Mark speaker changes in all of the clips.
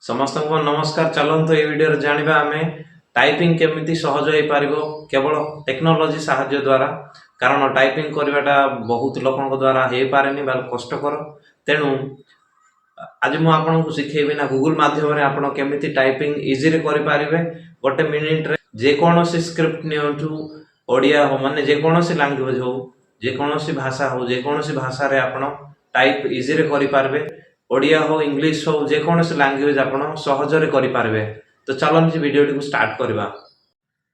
Speaker 1: समस्त को नमस्कार। चलते ये वीडियो जानिबा आमे टाइपिंग केमिति सहज हो पारिबो केवल टेक्नोलॉजी सहायता द्वारा। कारण टाइपिंग करवाटा बहुत लोकों द्वारा हो पारेनी बाल कष्टकर। तेणु आज मु आपनको शिखेबी ना गूगल माध्यम रे आपण केमिति टाइपिंग इजी रे करि पारिबे। गोटे मिनिट रे जे कोनोसी स्क्रिप्ट नियंतु ओडिया हो माने जे कोनोसी लैंग्वेज हो जे कोनोसी भाषा हो जे कोनोसी भाषा रे आपण टाइप इजी रे करि पारबे। ओडिया हो इंग्लिश हो जे कोनोसी लैंग्वेज आपण सहज रे करि पारबे। तो चलन जी वीडियो को स्टार्ट करबा।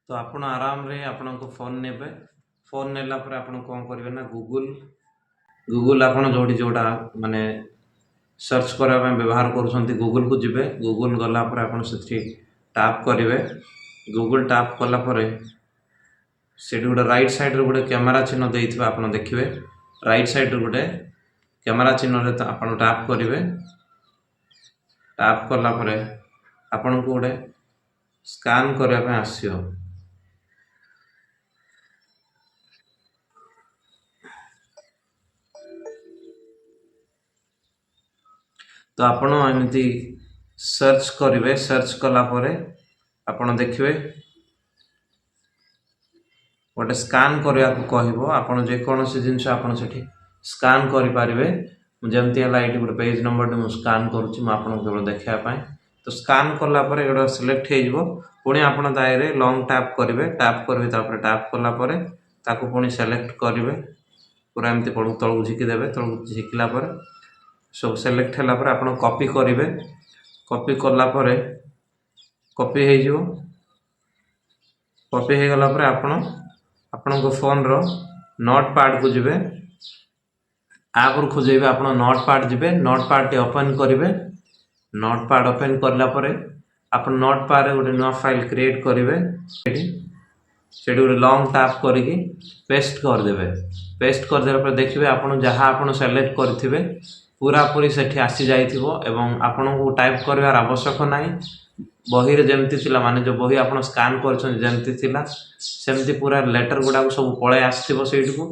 Speaker 1: तो आपण आराम रे आपण को फोन नेबे। फोन नेला पर आपण कोन करबे ना गूगल आपण जोडी जोडा माने सर्च करा में व्यवहार करूछंती गूगल को जिबे। गूगल गला पर आपण सेठी टैप करिवे। गूगल टैप कला पर सेठी गोटे राइट साइड रे गोटे कैमरा चिन्ह देइथिबा आपण देखिबे। राइट साइड रे गोटे कैमरा चिन्ह रे आपण टैप करिवे। टैप कला पर आपण को गोटे स्कैन करबा पे आसियो। तो आपण एमती सर्च करिवे। सर्च कला पर आपण देखिवे गोटे स्कैन करया को कहबो। आपण जे कोनोसी जिंस आपण सेठी स्कैन करि पारिबे। जेमती हला एटी गोटे पेज नंबर मु स्कैन करूची म आपण केवल देखिया पाए। तो स्कैन करला पर एडा सिलेक्ट हे जिवो। पुणी आपण दायरे लॉन्ग टैप करिवे। टैप करबे तापर टैप करला पर ताको पुणी सिलेक्ट करिवे। पूरा एमती पडू तळु झिकी देबे। तळु झिकला पर सब सिलेक्ट होला पर आपण कॉपी करिवे। कॉपी करला पर कॉपी हे जिवो। कॉपी हे गला पर आपण को फोन रो नोटपैड को जिबे। आगर खोजेबे आपण नोटपैड जिबे। नोटपैड टे ओपन करिवे। नोटपैड ओपन करला पर आपण नोटपैड रे गोटे नया फाइल क्रिएट करिवे। सेठी गोटे लॉन्ग टैप करिकि पेस्ट कर देबे। पेस्ट कर देला पर देखिबे आपण जहां आपण सिलेक्ट करथिबे पूरा पूरी सेठी आसी जाइथिबो एवं आपण को टाइप करबार आवश्यक नाही। बही रे जेमती थिला माने जो बही आपण स्कैन करछन जेमती थिला सेमती पूरा लेटर गुडा को सब पळे आस्थिबो। सेठी को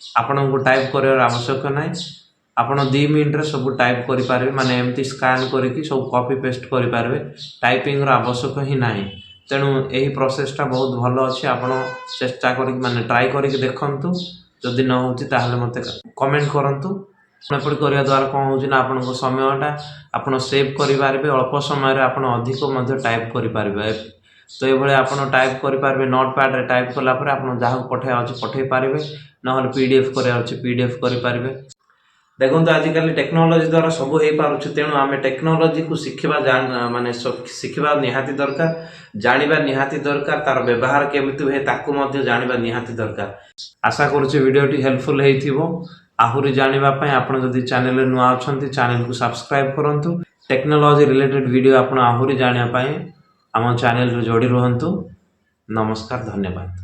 Speaker 1: आपण को टाइप करबार आवश्यक नाही। आपण 2 मिनिट रे सब टाइप करि पारबे। माने एमती स्कैन करिकि सब कॉपी पेस्ट करि पारबे। टाइपिंग रो आवश्यक ही नाही। तेणु एही प्रोसेस टा बहुत भलो अछि। आपण चेष्टा करि माने ट्राई करिकि देखंतु। जदि न होछि ताहले मते कमेंट करंतु। पढ़ी करने द्वारा कौन हो आपण समयटा आप सेव करेंगे। अल्प समय आप अधिक टाइप करेंगे। तो ये आप टाइप करेंगे। नोटपैड रे टाइप कलापर आप जहाँ पठाया अच्छे पठे पारे ना पीडीएफ कराया अच्छे पीडीएफ करेंगे। देखो आजिकल टेक्नोलॉजी द्वारा सब हो पार्छ। तेणु आम टेक्नोलॉजी को शिखा माने शिखा निहाती दरकार। जानिबा निहाती दरकार। तार व्यवहार केमिति हुए ताकू जानिबा निहाती दरकार। आशा करुच्चे वीडियोटी हेल्पफुल हेइथिबो। आहुरी जानिबा पय आपण जदि चैनल रे नुआ अछंती चैनल को सब्सक्राइब करंतु। टेक्नोलॉजी रिलेटेड वीडियो आपण आहुरी जानिबा पय हम चैनल रे जोड़ी रहंतु। नमस्कार, धन्यवाद।